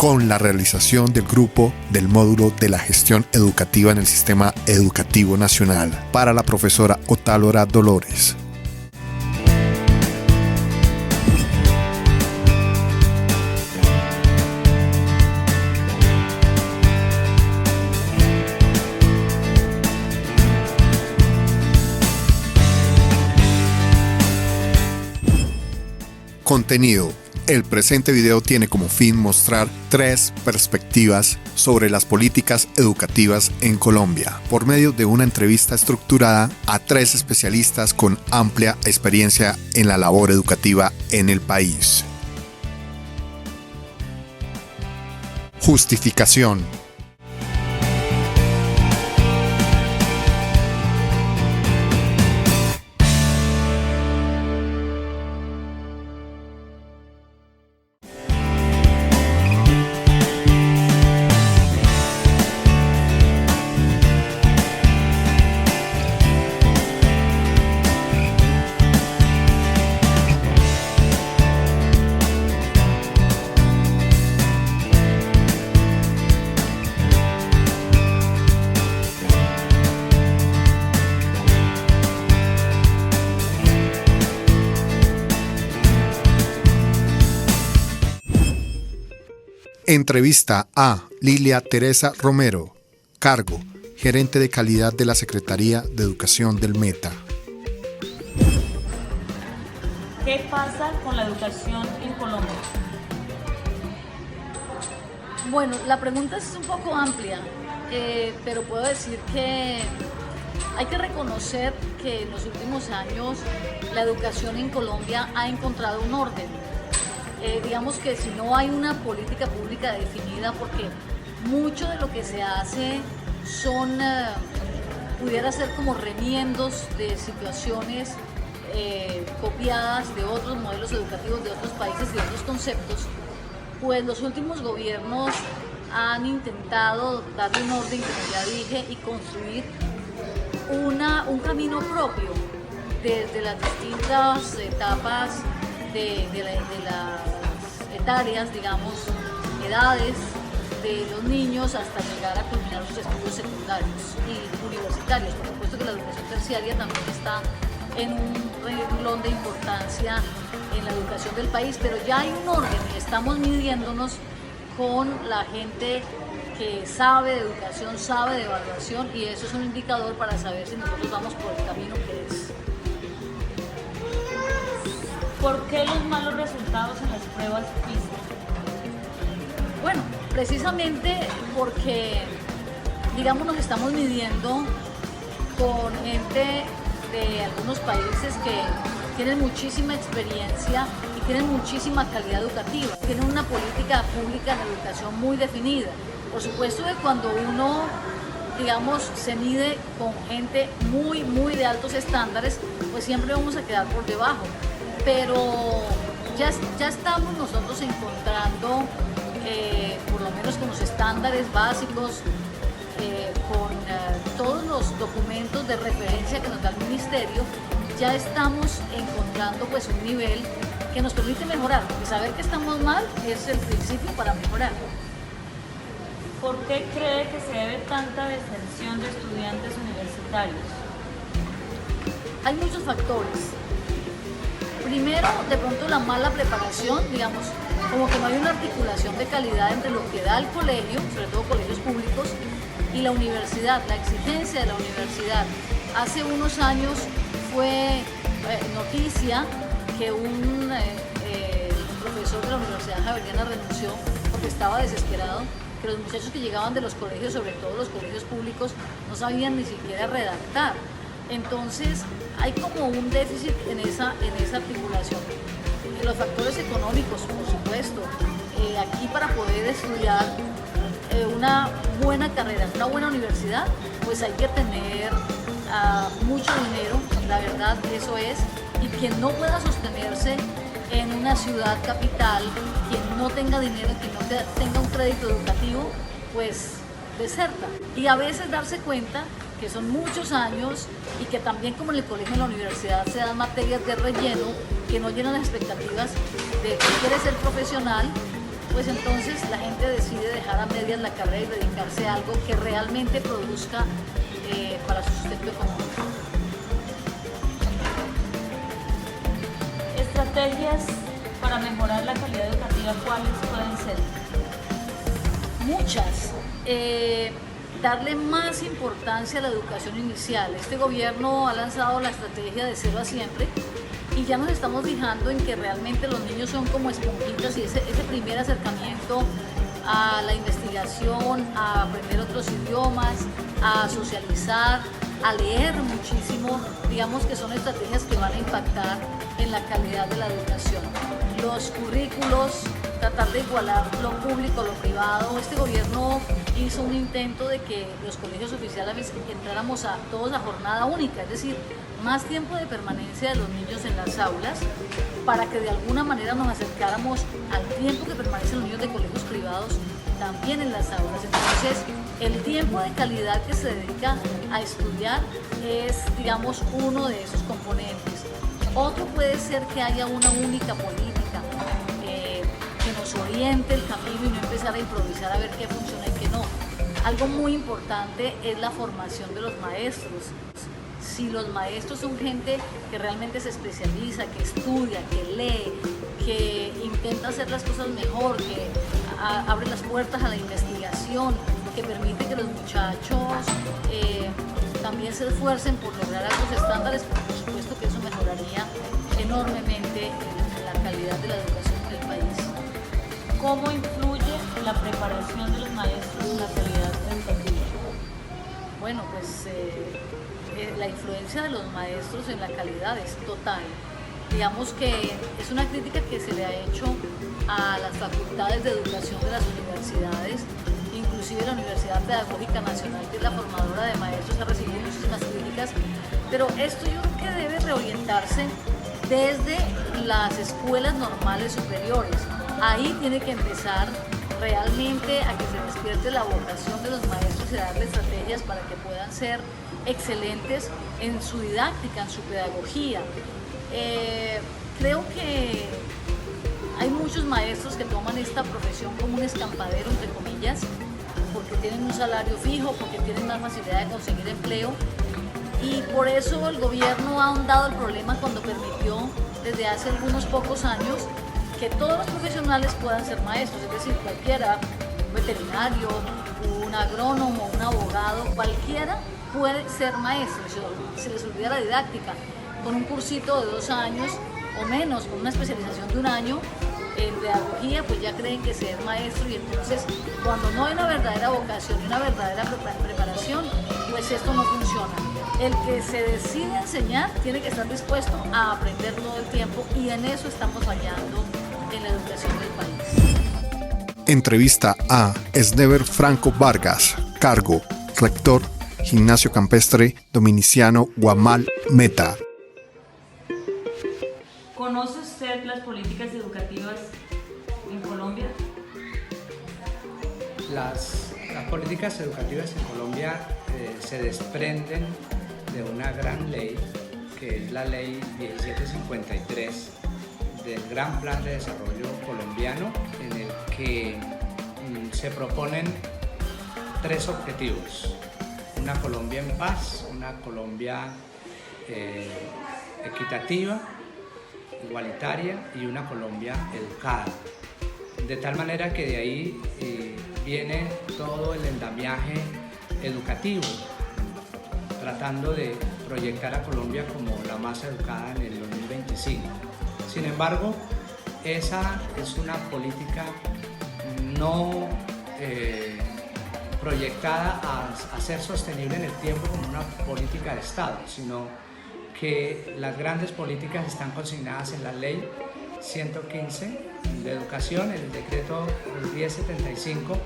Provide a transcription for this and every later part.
con la realización del grupo del módulo de la gestión educativa en el Sistema Educativo Nacional para la profesora Otálora Dolores. Contenido. El presente video tiene como fin mostrar 3 perspectivas sobre las políticas educativas en Colombia, por medio de una entrevista estructurada a 3 especialistas con amplia experiencia en la labor educativa en el país. Justificación. Entrevista a Lilia Teresa Romero, cargo, gerente de calidad de la Secretaría de Educación del Meta. ¿Qué pasa con la educación en Colombia? Bueno, la pregunta es un poco amplia, pero puedo decir que hay que reconocer que en los últimos años la educación en Colombia ha encontrado un orden. Digamos que si no hay una política pública definida, porque mucho de lo que se hace son, pudiera ser como remiendos de situaciones copiadas de otros modelos educativos, de otros países, de otros conceptos, pues los últimos gobiernos han intentado darle un orden, como ya dije, y construir un camino propio desde las distintas etapas de las etarias, digamos, edades de los niños hasta llegar a culminar sus estudios secundarios y universitarios. Por supuesto que la educación terciaria también está en un renglón de importancia en la educación del país, pero ya hay un orden y estamos midiéndonos con la gente que sabe de educación, sabe de evaluación, y eso es un indicador para saber si nosotros vamos por el camino que es. ¿Por qué los malos resultados en las pruebas PISA? Bueno, precisamente porque, digamos, nos estamos midiendo con gente de algunos países que tienen muchísima experiencia y tienen muchísima calidad educativa, tienen una política pública de educación muy definida. Por supuesto que cuando uno, digamos, se mide con gente muy de altos estándares, pues siempre vamos a quedar por debajo. Pero ya estamos nosotros encontrando, por lo menos con los estándares básicos, con todos los documentos de referencia que nos da el Ministerio, ya estamos encontrando pues un nivel que nos permite mejorar. Y saber que estamos mal es el principio para mejorar. ¿Por qué cree que se debe tanta deserción de estudiantes universitarios? Hay muchos factores. Primero, de pronto la mala preparación, digamos, como que no hay una articulación de calidad entre lo que da el colegio, sobre todo colegios públicos, y la universidad, la exigencia de la universidad. Hace unos años fue noticia que un profesor de la Universidad Javeriana renunció porque estaba desesperado, que los muchachos que llegaban de los colegios, sobre todo los colegios públicos, no sabían ni siquiera redactar. Entonces hay como un déficit en esa articulación. Los factores económicos, por supuesto. Aquí para poder estudiar una buena carrera, una buena universidad, pues hay que tener mucho dinero, la verdad eso es, y quien no pueda sostenerse en una ciudad capital, quien no tenga dinero, quien no tenga un crédito educativo, pues deserta. Y a veces darse cuenta que son muchos años y que también como en el colegio y en la universidad se dan materias de relleno que no llenan las expectativas de que quiere ser profesional pues entonces la gente decide dejar a medias la carrera y dedicarse a algo que realmente produzca para su sustento económico. Estrategias para mejorar la calidad educativa, ¿cuáles pueden ser? Muchas. Darle más importancia a la educación inicial. Este gobierno ha lanzado la estrategia de 0 a siempre y ya nos estamos fijando en que realmente los niños son como esponjitas y ese primer acercamiento a la investigación, a aprender otros idiomas, a socializar, a leer muchísimo, digamos que son estrategias que van a impactar en la calidad de la educación. Los currículos, tratar de igualar lo público a lo privado. Este gobierno hizo un intento de que los colegios oficiales entráramos a todos a jornada única, es decir, más tiempo de permanencia de los niños en las aulas para que de alguna manera nos acercáramos al tiempo que permanecen los niños de colegios privados también en las aulas. Entonces, el tiempo de calidad que se dedica a estudiar es, digamos, uno de esos componentes. Otro puede ser que haya una única política que nos oriente el camino y no empezar a improvisar a ver qué funciona y qué no. Algo muy importante es la formación de los maestros. Si los maestros son gente que realmente se especializa, que estudia, que lee, que intenta hacer las cosas mejor, que abre las puertas a la investigación, que permite que los muchachos también se esfuercen por lograr altos estándares, por supuesto que eso mejoraría enormemente la calidad de la educación en el país. ¿Cómo influye la preparación de los maestros en la calidad educativa? Bueno, pues la influencia de los maestros en la calidad es total. Digamos que es una crítica que se le ha hecho a las facultades de educación de las universidades, inclusive la Universidad Pedagógica Nacional, que es la formadora de maestros, ha recibido muchísimas críticas, pero esto yo creo que debe reorientarse desde las escuelas normales superiores. Ahí tiene que empezar realmente a que se despierte la vocación de los maestros y darle estrategias para que puedan ser excelentes en su didáctica, en su pedagogía. Creo que hay muchos maestros que toman esta profesión como un escampadero, entre comillas, porque tienen un salario fijo, porque tienen más facilidad de conseguir empleo, y por eso el gobierno ha ahondado el problema cuando permitió desde hace algunos pocos años que todos los profesionales puedan ser maestros, es decir, cualquiera, un veterinario, un agrónomo, un abogado, cualquiera puede ser maestro. Se les olvida la didáctica. Con un cursito de 2 años o menos, con una especialización de 1 año en pedagogía, pues ya creen que ser maestro, y entonces cuando no hay una verdadera vocación y una verdadera preparación, pues esto no funciona. El que se decide enseñar tiene que estar dispuesto a aprender todo el tiempo, y en eso estamos fallando en la educación del país. Entrevista a Esnever Franco Vargas, cargo, rector, Gimnasio Campestre Dominiciano Guamal Meta. ¿Conoce usted las políticas educativas en Colombia? Las políticas educativas en Colombia se desprenden de una gran ley, que es la ley 1753 del Gran Plan de Desarrollo Colombiano, en el que se proponen 3 objetivos: una Colombia en paz, una Colombia equitativa, igualitaria, y una Colombia educada. De tal manera que de ahí viene todo el andamiaje educativo, tratando de proyectar a Colombia como la más educada en el 2025. Sin embargo, esa es una política no proyectada a ser sostenible en el tiempo como una política de Estado, sino que las grandes políticas están consignadas en la Ley 115 de Educación, el decreto 1075,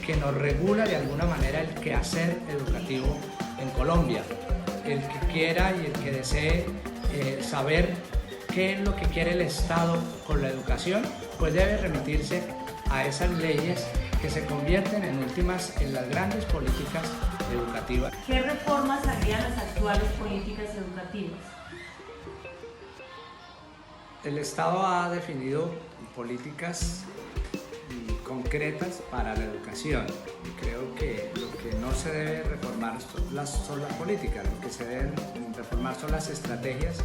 que nos regula de alguna manera el quehacer educativo en Colombia. El que quiera y el que desee saber qué es lo que quiere el Estado con la educación, pues debe remitirse a esas leyes que se convierten en últimas en las grandes políticas educativas. ¿Qué reformas harían las actuales políticas educativas? El Estado ha definido políticas concretas para la educación. Y creo que lo que no se debe reformar son las políticas, lo que se deben reformar son las estrategias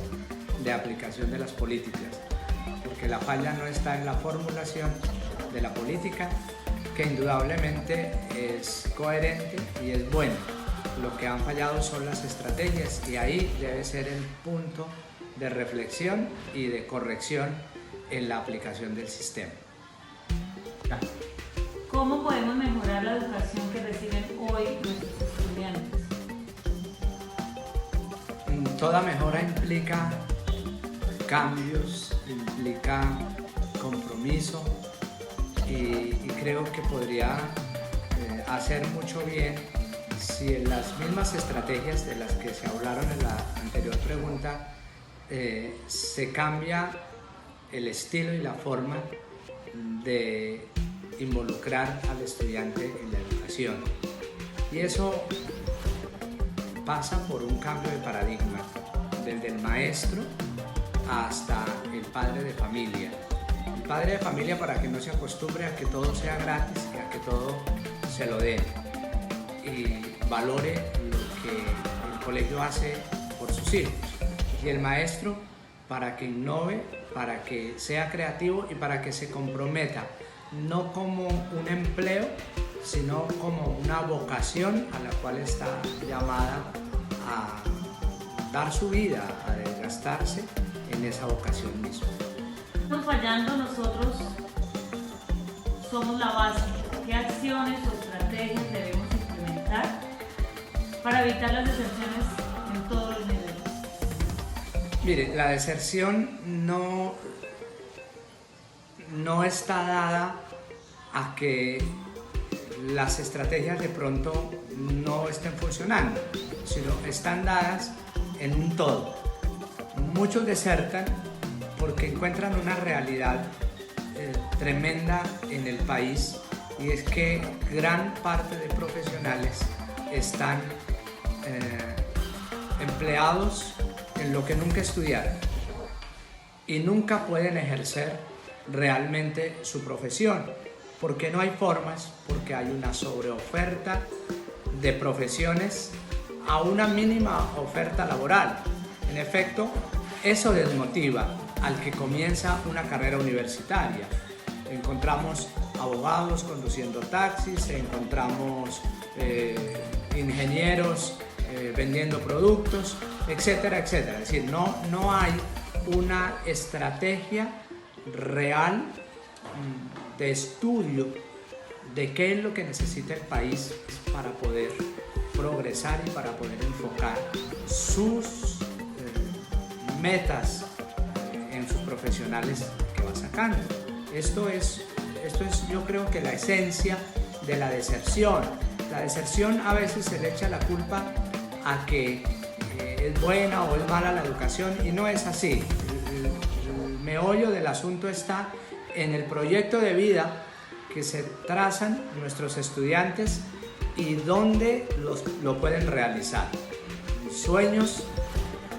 de aplicación de las políticas, porque la falla no está en la formulación de la política, que indudablemente es coherente y es buena. Lo que han fallado son las estrategias, y ahí debe ser el punto de reflexión y de corrección en la aplicación del sistema. ¿Cómo podemos mejorar la educación que reciben hoy nuestros estudiantes? Toda mejora implica cambios, implica compromiso, y creo que podría hacer mucho bien si en las mismas estrategias de las que se hablaron en la anterior pregunta se cambia el estilo y la forma de involucrar al estudiante en la educación. Y eso pasa por un cambio de paradigma, desde el maestro hasta el padre de familia. El padre de familia, para que no se acostumbre a que todo sea gratis y a que todo se lo den, y valore lo que el colegio hace por sus hijos. Y el maestro, para que innove, para que sea creativo y para que se comprometa, no como un empleo, sino como una vocación a la cual está llamada a dar su vida, a desgastarse en esa vocación misma. Estamos fallando, nosotros somos la base. ¿Qué acciones o estrategias debemos implementar para evitar las deserciones en todos los niveles? Mire, la deserción no está dada a que las estrategias de pronto no estén funcionando, sino están dadas en un todo. Muchos desertan porque encuentran una realidad tremenda en el país, y es que gran parte de profesionales están empleados en lo que nunca estudiaron y nunca pueden ejercer realmente su profesión, porque no hay formas, porque hay una sobreoferta de profesiones a una mínima oferta laboral. En efecto, eso desmotiva al que comienza una carrera universitaria. Encontramos abogados conduciendo taxis, encontramos ingenieros vendiendo productos, etcétera, etcétera. Es decir, no hay una estrategia real de estudio de qué es lo que necesita el país para poder progresar y para poder enfocar sus metas en sus profesionales que va sacando. Esto es yo creo que la esencia de la deserción. La deserción a veces se le echa la culpa a que es buena o es mala la educación, y no es así. El meollo del asunto está en el proyecto de vida que se trazan nuestros estudiantes y dónde lo pueden realizar. Sueños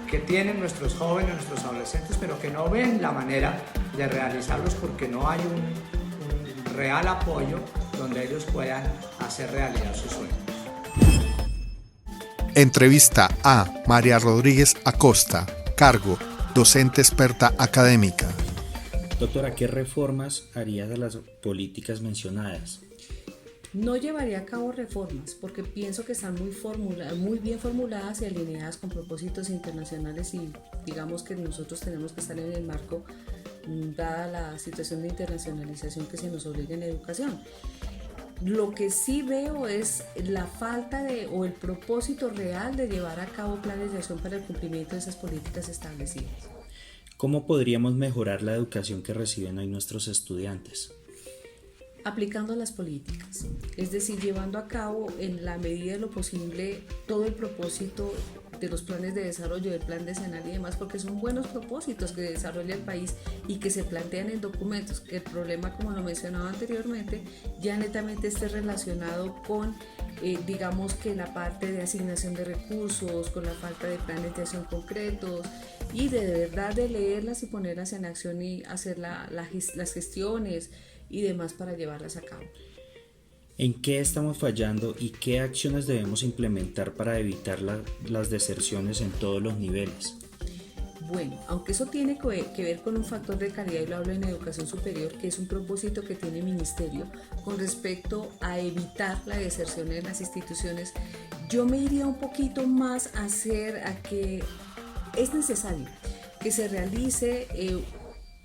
que tienen nuestros jóvenes, nuestros adolescentes, pero que no ven la manera de realizarlos porque no hay un real apoyo donde ellos puedan hacer realidad sus sueños. Entrevista a María Rodríguez Acosta, cargo docente experta académica. Doctora, ¿qué reformas haría de las políticas mencionadas? No llevaría a cabo reformas porque pienso que están muy bien formuladas y alineadas con propósitos internacionales, y digamos que nosotros tenemos que estar en el marco dada la situación de internacionalización que se nos obliga en la educación. Lo que sí veo es la falta o el propósito real de llevar a cabo planes de acción para el cumplimiento de esas políticas establecidas. ¿Cómo podríamos mejorar la educación que reciben hoy nuestros estudiantes? Aplicando las políticas, es decir, llevando a cabo en la medida de lo posible todo el propósito de los planes de desarrollo, del plan decenal y demás, porque son buenos propósitos que desarrolla el país y que se plantean en documentos. Que el problema, como lo mencionaba anteriormente, ya netamente esté relacionado con, digamos que la parte de asignación de recursos, con la falta de planes de acción concretos, y de verdad de leerlas y ponerlas en acción y hacer las gestiones y demás para llevarlas a cabo. ¿En qué estamos fallando y qué acciones debemos implementar para evitar las deserciones en todos los niveles? Bueno, aunque eso tiene que ver con un factor de calidad, y lo hablo en educación superior, que es un propósito que tiene el ministerio con respecto a evitar la deserción en las instituciones, yo me iría un poquito más a que es necesario que se realice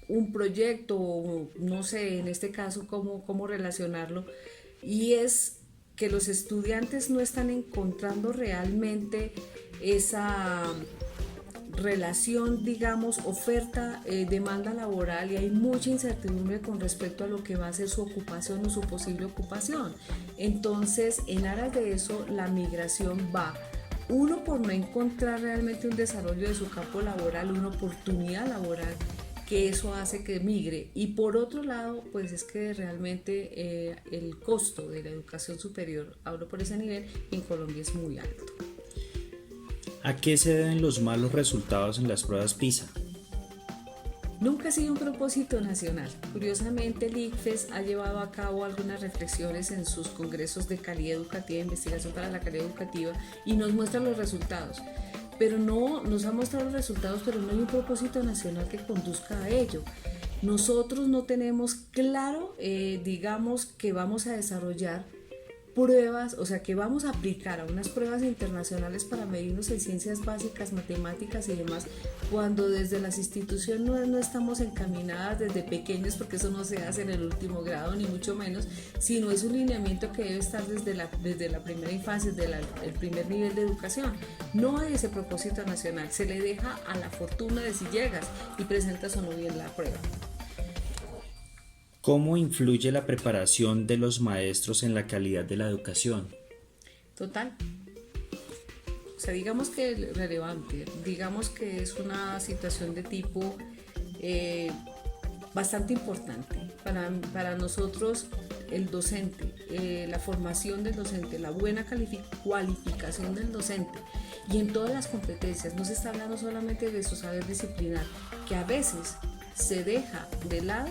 un proyecto, no sé, en este caso cómo relacionarlo, y es que los estudiantes no están encontrando realmente esa relación, digamos, oferta, demanda laboral, y hay mucha incertidumbre con respecto a lo que va a ser su ocupación o su posible ocupación. Entonces, en aras de eso, la migración va, uno, por no encontrar realmente un desarrollo de su campo laboral, una oportunidad laboral, que eso hace que migre, y por otro lado, pues es que realmente el costo de la educación superior, hablo por ese nivel, en Colombia es muy alto. ¿A qué se deben los malos resultados en las pruebas PISA? Nunca ha sido un propósito nacional. Curiosamente, el ICFES ha llevado a cabo algunas reflexiones en sus congresos de calidad educativa e investigación para la calidad educativa y nos muestra los resultados. Pero no nos ha mostrado los resultados, pero no hay un propósito nacional que conduzca a ello. Nosotros no tenemos claro, digamos, que vamos a desarrollar pruebas, o sea, que vamos a aplicar a unas pruebas internacionales para medirnos en ciencias básicas, matemáticas y demás, cuando desde las instituciones no estamos encaminadas desde pequeños, porque eso no se hace en el último grado, ni mucho menos, sino es un lineamiento que debe estar desde la primera infancia, desde el primer nivel de educación. No hay ese propósito nacional, se le deja a la fortuna de si llegas y presentas o no bien la prueba. ¿Cómo influye la preparación de los maestros en la calidad de la educación? Total. O sea, digamos que es relevante, digamos que es una situación de tipo bastante importante. Para nosotros, el docente, la formación del docente, la buena cualificación del docente y en todas las competencias, no se está hablando solamente de su saber disciplinar, que a veces se deja de lado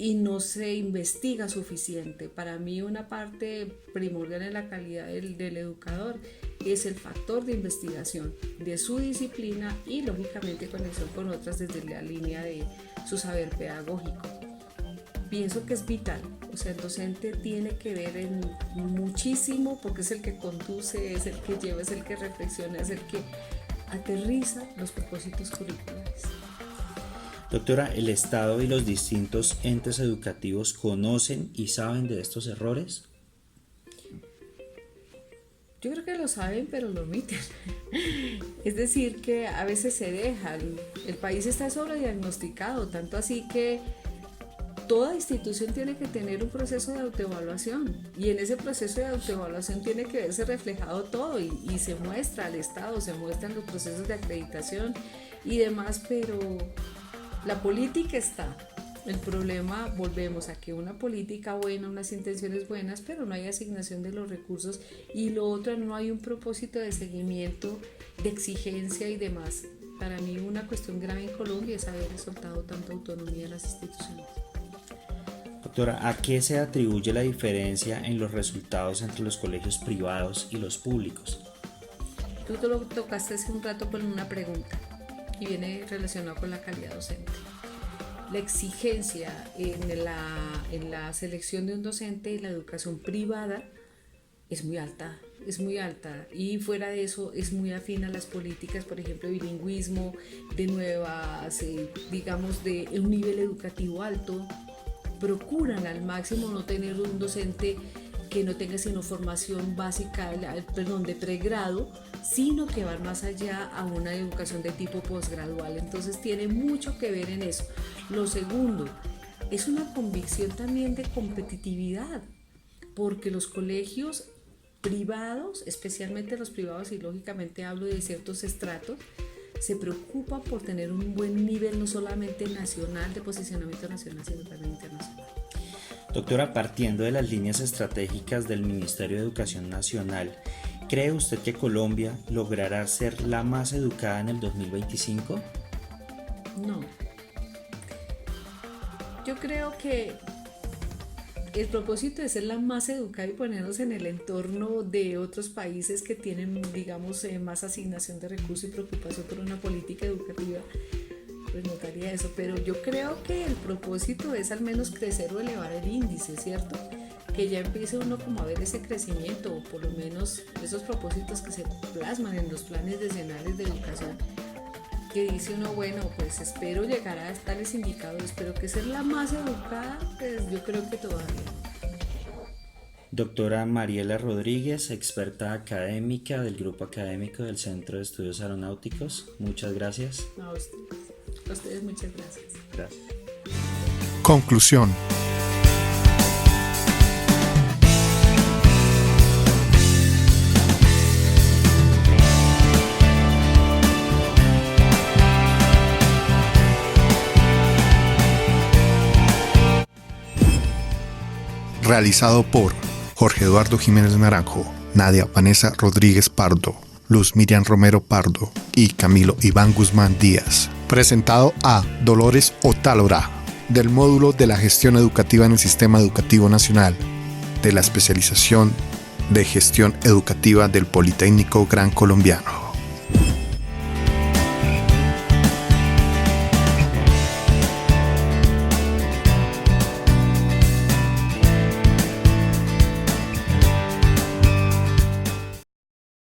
y no se investiga suficiente. Para mí una parte primordial en la calidad del educador es el factor de investigación de su disciplina y lógicamente conexión con otras desde la línea de su saber pedagógico. Pienso que es vital, o sea, el docente tiene que ver en muchísimo porque es el que conduce, es el que lleva, es el que reflexiona, es el que aterriza los propósitos curriculares. Doctora, ¿el Estado y los distintos entes educativos conocen y saben de estos errores? Yo creo que lo saben, pero lo omiten. Es decir, que a veces se dejan. El país está sobrediagnosticado, tanto así que toda institución tiene que tener un proceso de autoevaluación y en ese proceso de autoevaluación tiene que verse reflejado todo y se muestra al Estado, se muestran los procesos de acreditación y demás, pero la política está. El problema, volvemos a que una política buena, unas intenciones buenas, pero no hay asignación de los recursos y lo otro, no hay un propósito de seguimiento, de exigencia y demás. Para mí una cuestión grave en Colombia es haber soltado tanta autonomía a las instituciones. Doctora, ¿a qué se atribuye la diferencia en los resultados entre los colegios privados y los públicos? Tú te lo tocaste hace un rato con una pregunta y viene relacionado con la calidad docente. La exigencia en la selección de un docente y la educación privada es muy alta y fuera de eso es muy afín a las políticas, por ejemplo, de bilingüismo, de nuevas, digamos, de un nivel educativo alto. Procuran al máximo no tener un docente que no tenga sino formación básica, de pregrado, sino que van más allá a una educación de tipo posgradual. Entonces tiene mucho que ver en eso. Lo segundo, es una convicción también de competitividad, porque los colegios privados, especialmente los privados, y lógicamente hablo de ciertos estratos, se preocupan por tener un buen nivel no solamente nacional, de posicionamiento nacional, sino también internacional. Doctora, partiendo de las líneas estratégicas del Ministerio de Educación Nacional, ¿cree usted que Colombia logrará ser la más educada en el 2025? No. Yo creo que el propósito es ser la más educada y ponernos en el entorno de otros países que tienen, digamos, más asignación de recursos y preocupación por una política educativa, pues notaría eso. Pero yo creo que el propósito es al menos crecer o elevar el índice, ¿cierto? Que ya empiece uno como a ver ese crecimiento, o por lo menos esos propósitos que se plasman en los planes decenales de educación, que dice uno, bueno, pues espero llegar a tales indicadores, pero que ser la más educada, pues yo creo que todavía. Doctora Mariela Rodríguez, experta académica del Grupo Académico del Centro de Estudios Aeronáuticos, muchas gracias. A ustedes muchas gracias. Gracias. Conclusión. Realizado por Jorge Eduardo Jiménez Naranjo, Nadia Vanessa Rodríguez Pardo, Luz Miriam Romero Pardo y Camilo Iván Guzmán Díaz. Presentado a Dolores Otálora, del módulo de la gestión educativa en el Sistema Educativo Nacional, de la especialización de gestión educativa del Politécnico Gran Colombiano.